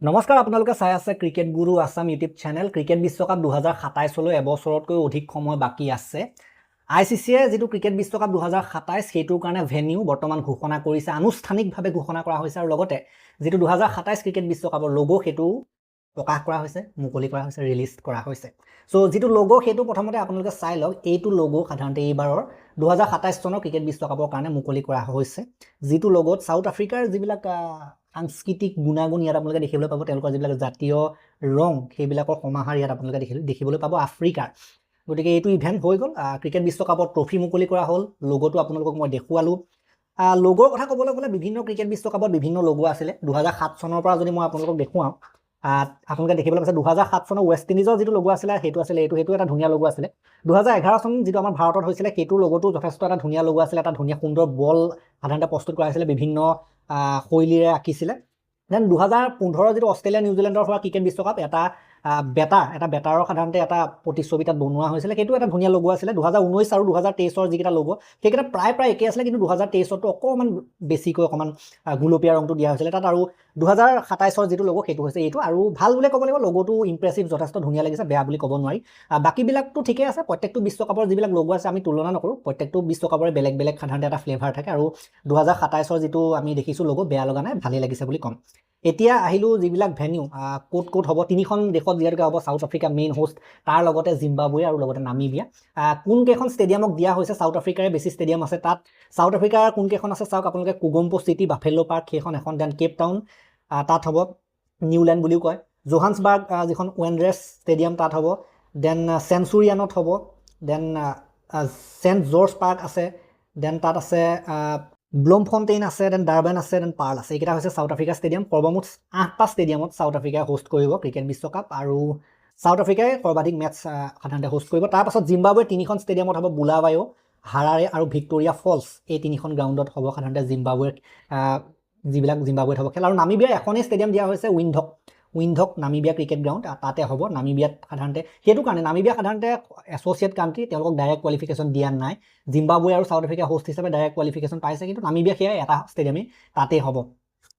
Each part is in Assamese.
নমস্কাৰ আপোনালোকে চাই আছে ক্ৰিকেট গুৰু আছাম ইউটিউব চেনেল। ক্ৰিকেট বিশ্বকাপ 2027লৈ এবছৰতকৈ অধিক সময় বাকী আছে। ICCয়ে যিটো ক্ৰিকেট বিশ্বকাপ 2027 সেইটোৰ কাৰণে ভেনিউ বৰ্তমান ঘোষণা কৰিছে, আনুষ্ঠানিকভাৱে ঘোষণা কৰা হৈছে আৰু লগতে যিটো 2027 ক্ৰিকেট বিশ্বকাপৰ লোগো সেইটো প্ৰকাশ কৰা হৈছে, মুকলি কৰা হৈছে, ৰিলিজ কৰা হৈছে। সো যিটো লোগো সেইটো প্ৰথমতে আপোনালোকে চাই লওক। এইটো লোগো সাধাৰণতে এইবাৰৰ 2027 চনৰ ক্ৰিকেট বিশ্বকাপৰ কাৰণে মুকলি কৰা হৈছে। যিটো লোগোত সাউথ আফ্ৰিকাৰ যিবিলাক সাংস্কৃতিক গুণাগুণ ইয়াত আপোনালোকে দেখিবলৈ পাব, তেওঁলোকৰ যিবিলাক জাতীয় ৰং সেইবিলাকৰ সমাহাৰ ইয়াত আপোনালোকে দেখিবলৈ পাব আফ্ৰিকাৰ। গতিকে এইটো ইভেণ্ট হৈ গ'ল। ক্ৰিকেট বিশ্বকাপৰ ট্ৰফি মুকলি কৰা হ'ল, লোগোটো আপোনালোকক মই দেখুৱালোঁ। লোগোৰ কথা ক'বলৈ গ'লে বিভিন্ন ক্ৰিকেট বিশ্বকাপত বিভিন্ন লোগো আছিলে। 2007 চনৰ পৰা যদি মই আপোনালোকক দেখুৱাওঁ, আপোনালোকে দেখিবলৈ পাইছে 2007 চনৰ ৱেষ্ট ইণ্ডিজৰ যিটো লোগো আছিলে সেইটো আছিলে এইটো এটা ধুনীয়া লোগো আছিলে। 2011 চন যিটো আমাৰ ভাৰতত হৈছিলে সেইটো লোগোটো যথেষ্ট এটা ধুনীয়া লোগো আছিলে, এটা ধুনীয়া সুন্দৰ বল সাধাৰণতে প্ৰস্তুত কৰা হৈছিলে, বিভিন্ন শৈলীৰে আঁকিছিলে। দেন 2015 যিটো অষ্ট্ৰেলিয়া নিউজিলেণ্ডৰ হোৱা ক্ৰিকেট বিশ্বকাপ, এটা বেটাৰৰ সাধাৰণতে এটা প্ৰতিচ্ছবি তাত বনোৱা হৈছিলে, সেইটো এটা ধুনীয়া লোগো আছিলে। 2019 আৰু 2023 যিকেইটা লোগো সেইকেইটা প্ৰায় একেই আছিলে, কিন্তু 2023 অকণমান বেছিকৈ অকণমান গুলপীয়া ৰংটো দিয়া হৈছিলে তাত। আৰু 2027 যিটো লোগো সেইটো হৈছে এইটো, আৰু ভাল বুলি ক'ব লাগিব, লোগোটো ইম্প্ৰেছিভ, যথেষ্ট ধুনীয়া লাগিছে, বেয়া বুলি ক'ব নোৱাৰি। বাকীবিলাকতো ঠিকে আছে। প্ৰত্যেকটো বিশ্বকাপৰ যিবিলাক লোগো আছে আমি তুলনা নকৰোঁ, প্ৰত্যেকটো বিশ্বকাপৰে বেলেগ বেলেগ সাধাৰণতে এটা ফ্লেভাৰ থাকে, আৰু 2027 যিটো আমি দেখিছোঁ লোগো বেয়া লগা নাই, ভালেই লাগিছে বুলি ক'ম। এতিয়া আহিলোঁ যিবিলাক ভেনিউ ক'ত হ'ব। 3খন দেশত যিহেতুকে হ'ব, সাউথ আফ্ৰিকা মেইন হোষ্ট, তাৰ লগতে জিম্বাবুৱে আৰু লগতে নামিবিয়া। কোনকেইখন ষ্টেডিয়ামক দিয়া হৈছে, সাউথ আফ্ৰিকাৰে বেছি ষ্টেডিয়াম আছে তাত। সাউথ আফ্ৰিকাৰ কোনকেইখন আছে চাওক আপোনালোকে, কুগম্পো চিটি, বাফেলো পাৰ্ক সেইখন এখন, দেন কেপ টাউন তাত হ'ব, নিউলেণ্ড বুলিও কয়। জোহান্সবাৰ্গ যিখন ৱেণ্ডৰেছ ষ্টেডিয়াম তাত হ'ব, দেন চেঞ্চুৰিয়ানত হ'ব, দেন চেণ্ট জৰ্জ পাৰ্ক আছে, দেন তাত আছে ব্লুমফণ্টেইন আছে, দেন ডাৰবেন আছে, দেন পাৰ্ল আছে। এইকেইটা হৈছে সাউথ আফ্ৰিকা ষ্টেডিয়াম। সৰ্বমুঠ 8টা ষ্টেডিয়ামত সাউথ আফ্ৰিকাই হোষ্ট কৰিব ক্ৰিকেট বিশ্বকাপ, আৰু সাউথ আফ্ৰিকাই সৰ্বাধিক মেটচ সাধাৰণতে হোষ্ট কৰিব। তাৰপাছত জিম্বাবুৱে 3খন ষ্টেডিয়ামত হ'ব, বুলাৱায়ো, হাৰাৰে আৰু ভিক্টৰিয়া ফলছ। এই 3খন গ্ৰাউণ্ডত হ'ব সাধাৰণতে জিম্বাবুৱেৰ যিবিলাক জিম্বাবুৱেত হ'ব খেল। আৰু নামিবিয়াৰ এখনেই ষ্টেডিয়াম দিয়া হৈছে, উইণ্ডহক নামিবিয়া ক্ৰিকেট গ্ৰাউণ্ড, তাতে হ'ব। নামিবিয়াত সাধাৰণতে সেইটো কাৰণে নামিবিয়া সাধাৰণতে এছ'চিয়েট কাণ্ট্ৰি, তেওঁলোকক ডাইৰেক্ট কোৱালিফিকেশ্যন দিয়া নাই। জিম্বাবুৱে আৰু সাউথ আফ্ৰিকা হোষ্ট হিচাপে ডাইৰেক্ট কোৱালিফিকেশ্যন পাইছে, কিন্তু নামিবিয়া সেয়াই এটা ষ্টেডিয়ামেই তাতেই হ'ব।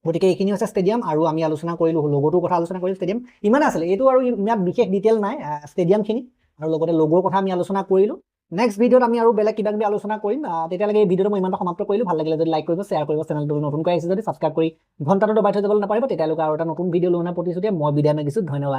গতিকে এইখিনি হৈছে ষ্টেডিয়াম, আৰু আমি আলোচনা কৰিলোঁ লোগোটোৰ কথা, আলোচনা কৰিলোঁ। ষ্টেডিয়াম ইমানে আছিলে, এইটো আৰু ইয়াত বিশেষ ডিটেইল নাই ষ্টেডিয়ামখিনি, আৰু লগতে লোগোৰ কথা আমি আলোচনা কৰিলোঁ। নেক্সট ভিডিঅ'ত আমি আৰু বেলেগ কিবা কিবি আলোচনা কৰিম। তেতিয়ালৈকে এই ভিডিঅ'টো মই ইমানটা সমাপ্ত কৰিলোঁ। ভাল লাগিলে যদি লাইক কৰিব, শ্বেয়াৰ কৰিব, চেনেলটো নতুনকৈ আহিছে যদি ছাবস্ক্ৰাইব কৰি ঘণ্টাটো দবাই থৈ যাবলৈ নাপাৰিব। তেতিয়ালৈকে আৰু এটা নতুন ভিডিঅ' লৈ অনাৰ প্ৰতিশ্ৰুতিৰে মই বিদায় মাগিছোঁ। ধন্যবাদ।